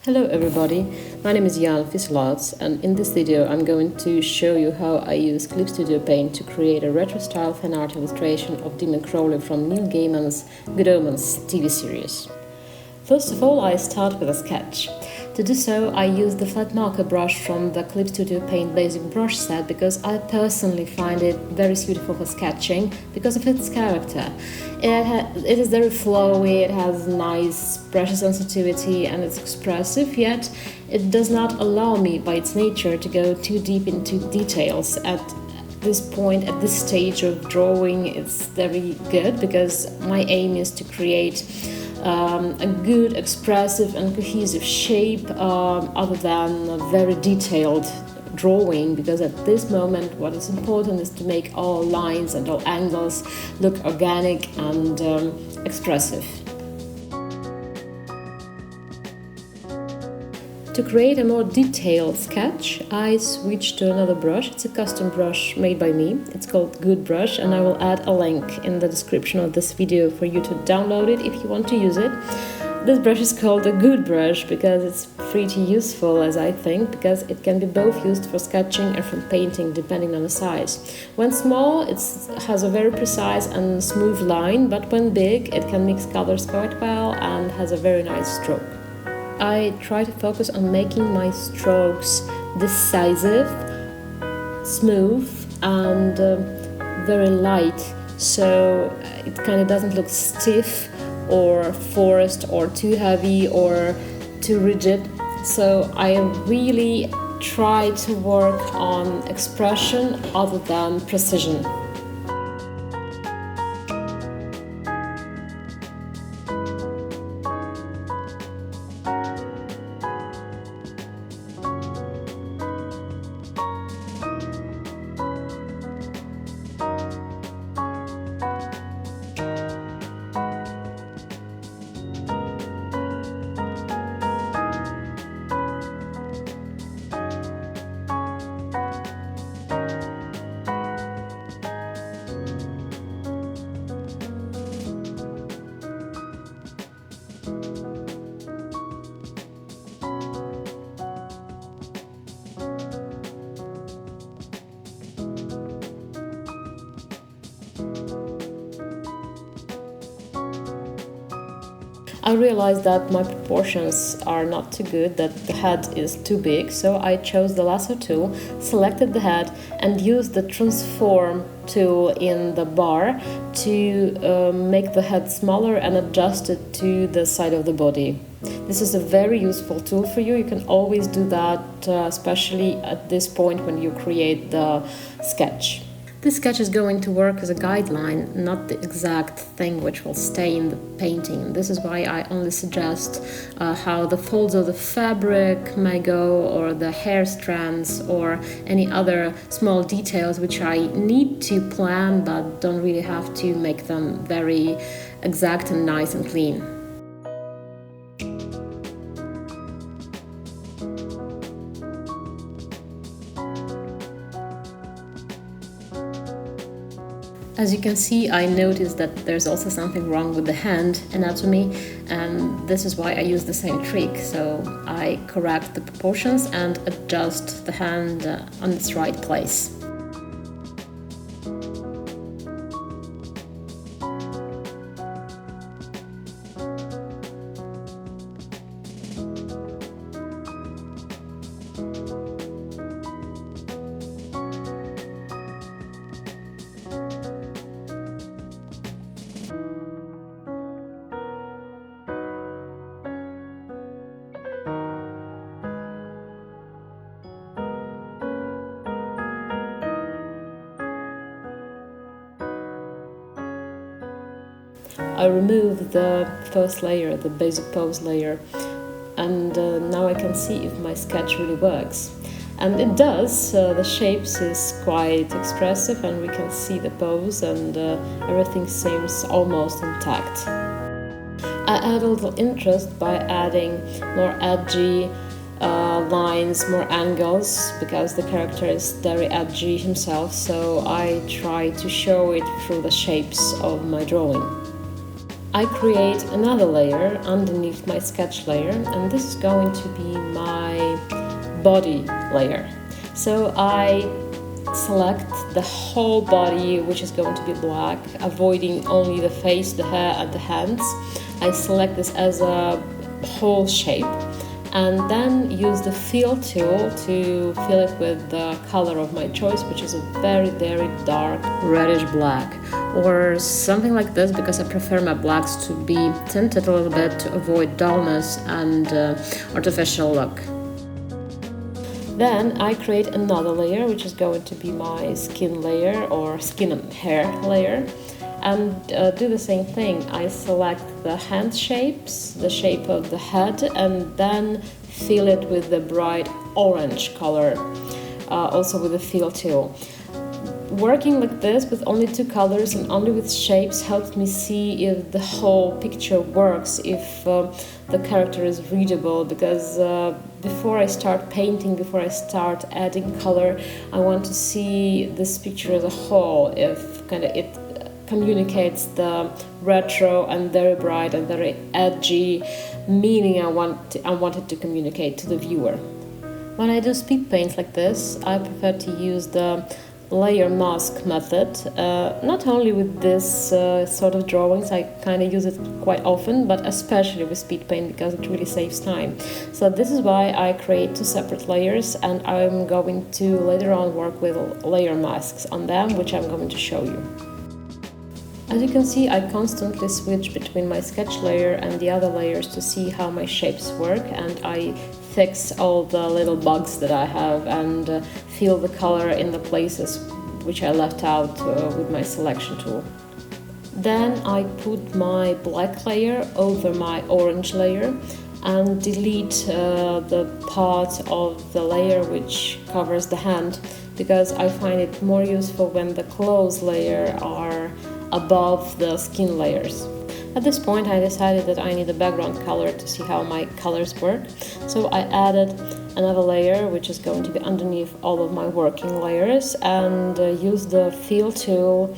Hello everybody, my name is Jan Visselarts, and in this video I'm going to show you how I use Clip Studio Paint to create a retro-style fan art illustration of Demon Crowley from Neil Gaiman's Good Omens TV series. First of all, I start with a sketch. To do so, I use the flat marker brush from the Clip Studio Paint basic brush set because I personally find it very suitable for sketching because of its character. It is very flowy, it has nice pressure sensitivity and it's expressive, yet it does not allow me by its nature to go too deep into details. At this point, at this stage of drawing, it's very good because my aim is to create a good, expressive and cohesive shape other than a very detailed drawing, because at this moment what is important is to make all lines and all angles look organic and expressive. To create a more detailed sketch, I switched to another brush. It's a custom brush made by me. It's called Good Brush, and I will add a link in the description of this video for you to download it if you want to use it. This brush is called a Good Brush because it's pretty useful, as I think, because it can be both used for sketching and for painting depending on the size. When small, it has a very precise and smooth line, but when big, it can mix colors quite well and has a very nice stroke. I try to focus on making my strokes decisive, smooth and very light, so it kind of doesn't look stiff or forced or too heavy or too rigid. So I really try to work on expression other than precision. I realized that my proportions are not too good, that the head is too big, so I chose the lasso tool, selected the head and used the transform tool in the bar to make the head smaller and adjust it to the side of the body. This is a very useful tool for you. You can always do that, especially at this point when you create the sketch. This sketch is going to work as a guideline, not the exact thing which will stay in the painting. This is why I only suggest how the folds of the fabric may go, or the hair strands, or any other small details which I need to plan but don't really have to make them very exact and nice and clean. As you can see, I noticed that there's also something wrong with the hand anatomy, and this is why I use the same trick. So I correct the proportions and adjust the hand on its right place. I remove the first layer, the basic pose layer, and now I can see if my sketch really works. And it does. The shapes is quite expressive and we can see the pose, and everything seems almost intact. I add a little interest by adding more edgy lines, more angles, because the character is very edgy himself, so I try to show it through the shapes of my drawing. I create another layer underneath my sketch layer, and this is going to be my body layer. So I select the whole body, which is going to be black, avoiding only the face, the hair and the hands. I select this as a whole shape and then use the fill tool to fill it with the color of my choice, which is a very, very dark reddish black or something like this, because I prefer my blacks to be tinted a little bit to avoid dullness and artificial look. Then I create another layer, which is going to be my skin layer or skin and hair layer, and do the same thing. I select the hand shapes, the shape of the head, and then fill it with the bright orange color, also with the fill tool. Working like this with only two colors and only with shapes helps me see if the whole picture works, if the character is readable, because before I start painting, before I start adding color, I want to see this picture as a whole, if it communicates the retro and very bright and very edgy meaning I wanted to communicate to the viewer. When I do speed paints like this, I prefer to use the layer mask method, not only with this sort of drawings. I kind of use it quite often, but especially with speed paint because it really saves time. So this is why I create two separate layers, and I'm going to later on work with layer masks on them, which I'm going to show you. As you can see, I constantly switch between my sketch layer and the other layers to see how my shapes work, and I fix all the little bugs that I have and fill the color in the places which I left out with my selection tool. Then I put my black layer over my orange layer and delete the part of the layer which covers the hand, because I find it more useful when the clothes layer are above the skin layers. At this point I decided that I need a background color to see how my colors work, so I added another layer which is going to be underneath all of my working layers, and use the fill tool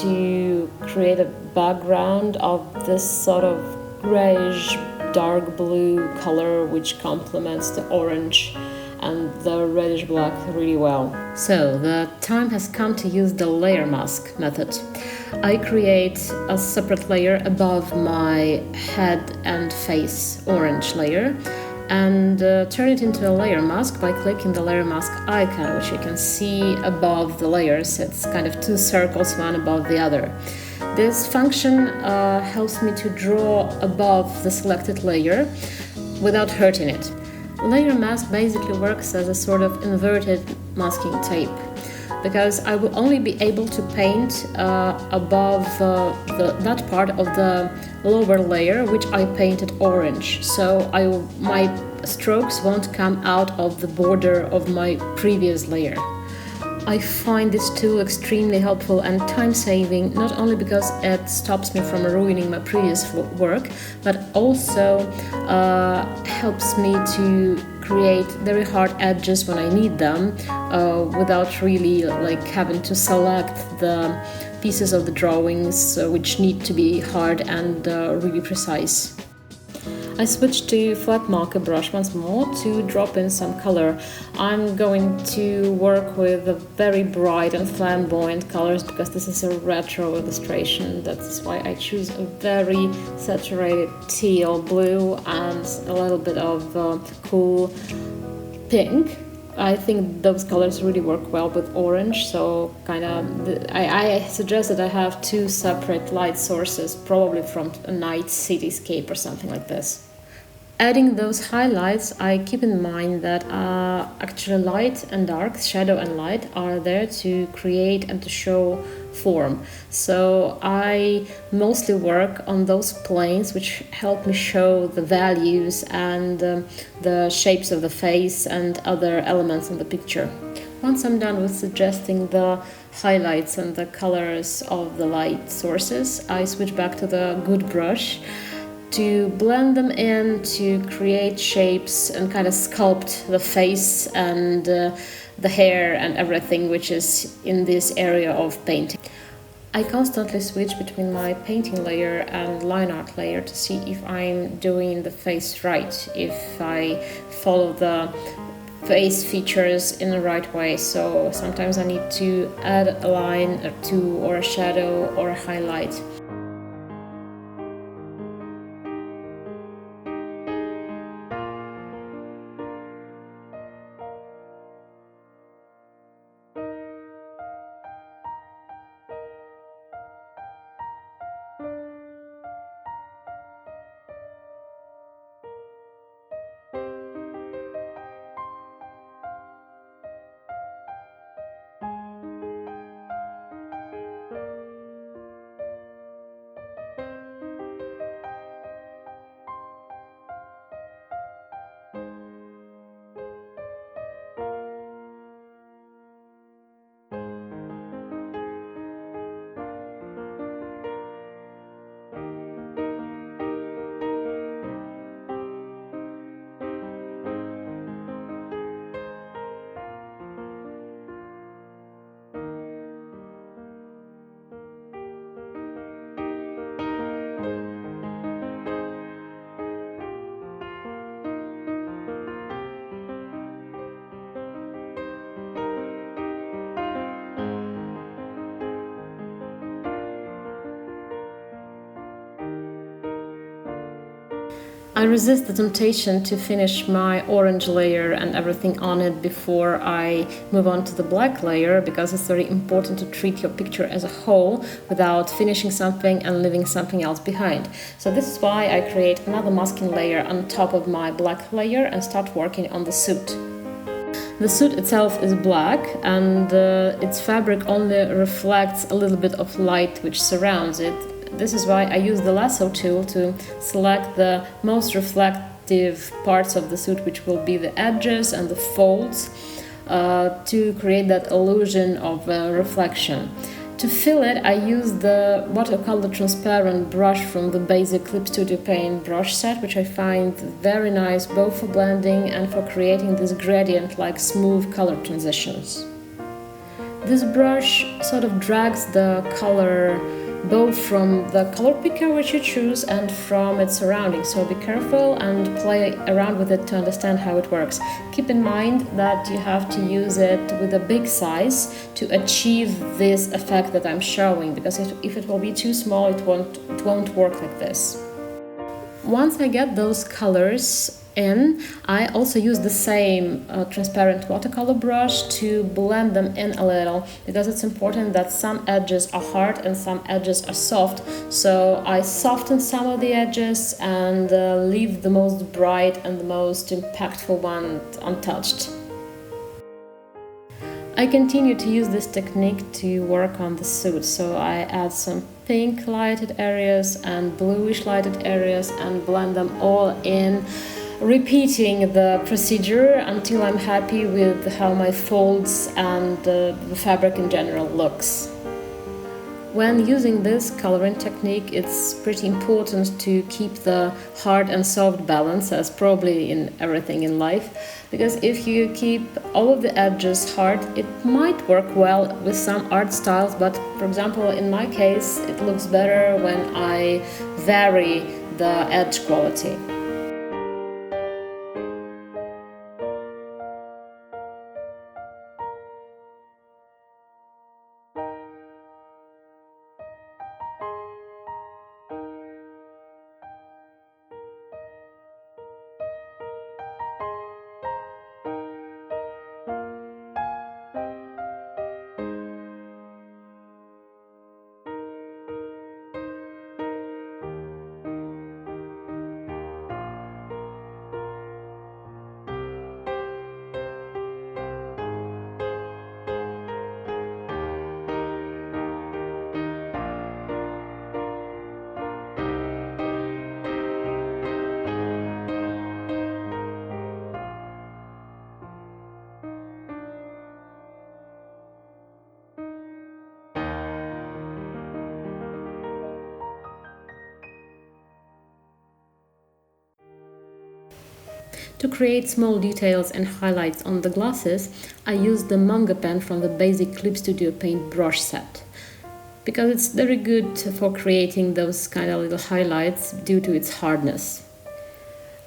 to create a background of this sort of grayish dark blue color which complements the orange and the reddish black really well. So the time has come to use the layer mask method. I create a separate layer above my head and face orange layer and turn it into a layer mask by clicking the layer mask icon, which you can see above the layers. It's kind of two circles, one above the other. This function helps me to draw above the selected layer without hurting it. Layer mask basically works as a sort of inverted masking tape, because I will only be able to paint above that part of the lower layer which I painted orange, so my strokes won't come out of the border of my previous layer. I find this tool extremely helpful and time-saving, not only because it stops me from ruining my previous work, but also helps me to create very hard edges when I need them, without really having to select the pieces of the drawings which need to be hard and really precise. I switched to flat marker brush once more to drop in some color. I'm going to work with very bright and flamboyant colors because this is a retro illustration. That's why I choose a very saturated teal blue and a little bit of cool pink. I think those colors really work well with orange, so I suggest that I have two separate light sources, probably from a night cityscape or something like this. Adding those highlights, I keep in mind that actually light and dark, shadow and light, are there to create and to show form. So I mostly work on those planes which help me show the values and the shapes of the face and other elements in the picture. Once I'm done with suggesting the highlights and the colors of the light sources, I switch back to the good brush to blend them in, to create shapes and kind of sculpt the face and the hair and everything which is in this area of painting. I constantly switch between my painting layer and line art layer to see if I'm doing the face right, if I follow the face features in the right way. So sometimes I need to add a line or two, or a shadow, or a highlight. I resist the temptation to finish my orange layer and everything on it before I move on to the black layer, because it's very important to treat your picture as a whole without finishing something and leaving something else behind. So this is why I create another masking layer on top of my black layer and start working on the suit. The suit itself is black, and its fabric only reflects a little bit of light which surrounds it. This is why I use the lasso tool to select the most reflective parts of the suit, which will be the edges and the folds, to create that illusion of reflection. To fill it, I use the watercolor transparent brush from the basic Clip Studio Paint brush set, which I find very nice both for blending and for creating this gradient-like smooth color transitions. This brush sort of drags the color both from the color picker which you choose and from its surroundings, so be careful and play around with it to understand how it works. Keep in mind that you have to use it with a big size to achieve this effect that I'm showing, because if it will be too small, it won't work like this. Once I get those colors in, I also use the same transparent watercolor brush to blend them in a little, because it's important that some edges are hard and some edges are soft. So I soften some of the edges and leave the most bright and the most impactful one untouched. I continue to use this technique to work on the suit, so I add some pink lighted areas and bluish lighted areas and blend them all in, repeating the procedure until I'm happy with how my folds and the fabric in general looks. When using this coloring technique, it's pretty important to keep the hard and soft balance, as probably in everything in life, because if you keep all of the edges hard, it might work well with some art styles, but for example in my case it looks better when I vary the edge quality. To create small details and highlights on the glasses, I used the manga pen from the basic Clip Studio Paint brush set. because it's very good for creating those kind of little highlights due to its hardness.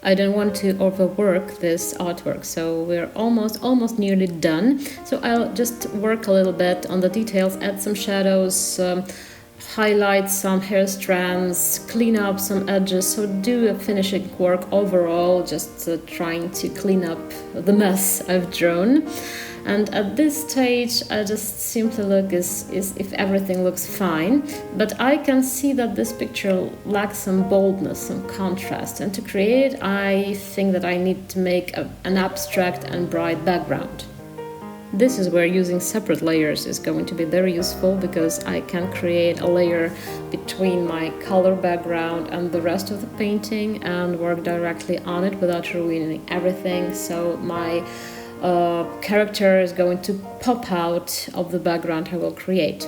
I don't want to overwork this artwork, so we're almost nearly done. So I'll just work a little bit on the details, add some shadows, highlight some hair strands, clean up some edges, so do a finishing work overall, just trying to clean up the mess I've drawn. And at this stage I just simply look as if everything looks fine, but I can see that this picture lacks some boldness, some contrast, and to create I think that I need to make an abstract and bright background. This is where using separate layers is going to be very useful, because I can create a layer between my color background and the rest of the painting and work directly on it without ruining everything, so my character is going to pop out of the background I will create.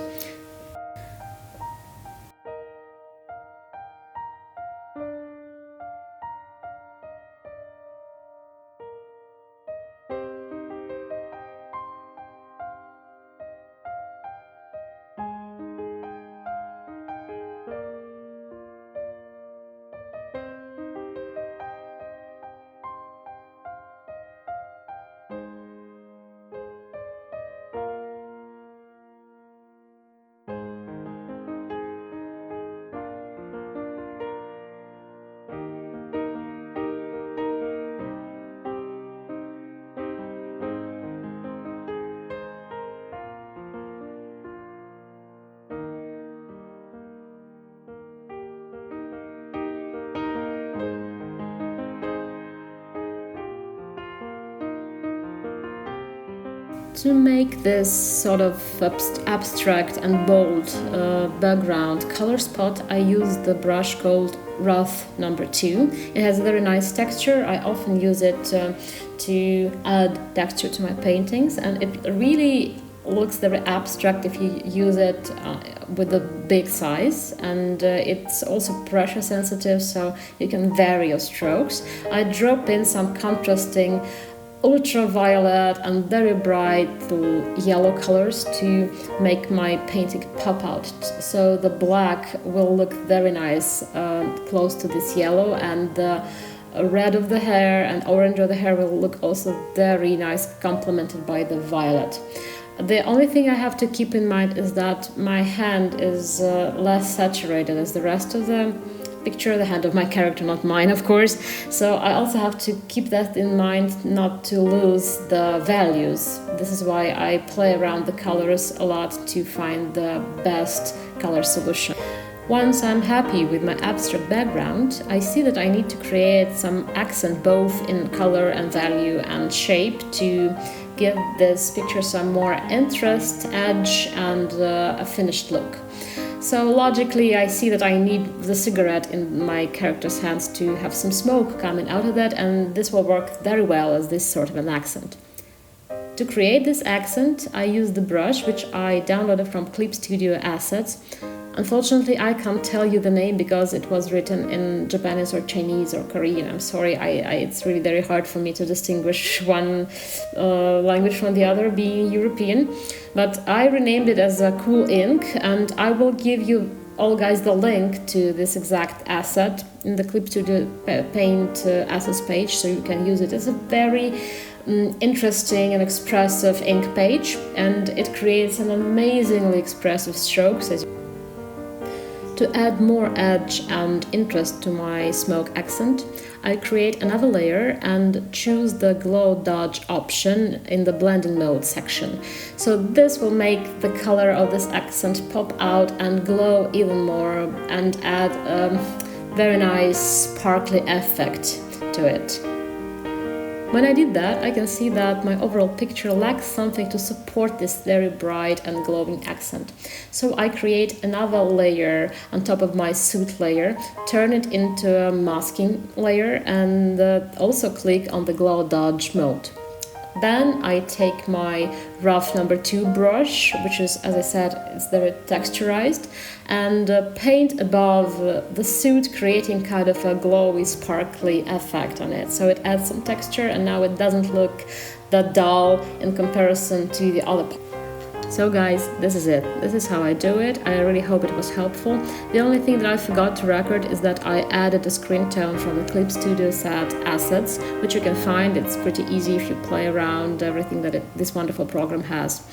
To make this sort of abstract and bold background color spot, I use the brush called Rough number 2. It has a very nice texture. I often use it to add texture to my paintings, and it really looks very abstract if you use it with a big size, and it's also pressure sensitive, so you can vary your strokes. I drop in some contrasting ultraviolet and very bright yellow colors to make my painting pop out. So the black will look very nice close to this yellow, and the red of the hair and orange of the hair will look also very nice, complemented by the violet. The only thing I have to keep in mind is that my hand is less saturated as the rest of the picture, the hand of my character, not mine, of course. So I also have to keep that in mind, not to lose the values. This is why I play around the colors a lot to find the best color solution. Once I'm happy with my abstract background, I see that I need to create some accent both in color and value and shape to give this picture some more interest, edge, and a finished look. So logically I see that I need the cigarette in my character's hands to have some smoke coming out of that, and this will work very well as this sort of an accent. To create this accent I use the brush which I downloaded from Clip Studio Assets. Unfortunately I can't tell you the name because it was written in Japanese or Chinese or Korean. I'm sorry, it's really very hard for me to distinguish one language from the other, being European. But I renamed it as a Cool Ink, and I will give you all guys the link to this exact asset in the Clip Studio Paint assets page, so you can use it. It's a very interesting and expressive ink page, and it creates an amazingly expressive strokes. To add more edge and interest to my smoke accent, I create another layer and choose the glow dodge option in the blending mode section. So this will make the color of this accent pop out and glow even more and add a very nice sparkly effect to it. When I did that, I can see that my overall picture lacks something to support this very bright and glowing accent. So I create another layer on top of my suit layer, turn it into a masking layer, and also click on the glow dodge mode. Then I take my rough number 2 brush, which is, as I said, it's very texturized, and paint above the suit, creating kind of a glowy, sparkly effect on it. So it adds some texture, and now it doesn't look that dull in comparison to the other part. So guys, this is it. This is how I do it. I really hope it was helpful. The only thing that I forgot to record is that I added a screen tone from the Clip Studio set assets, which you can find. It's pretty easy if you play around everything that this wonderful program has.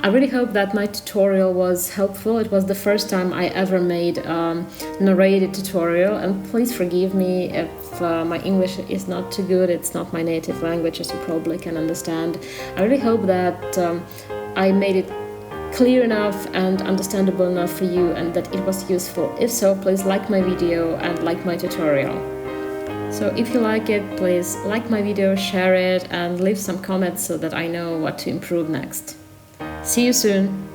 I really hope that my tutorial was helpful. It was the first time I ever made a narrated tutorial, and please forgive me if my English is not too good. It's not my native language, as you probably can understand. I really hope that I made it clear enough and understandable enough for you and that it was useful. If so, please like my video and like my tutorial. So if you like it, please like my video, share it, and leave some comments so that I know what to improve next. See you soon!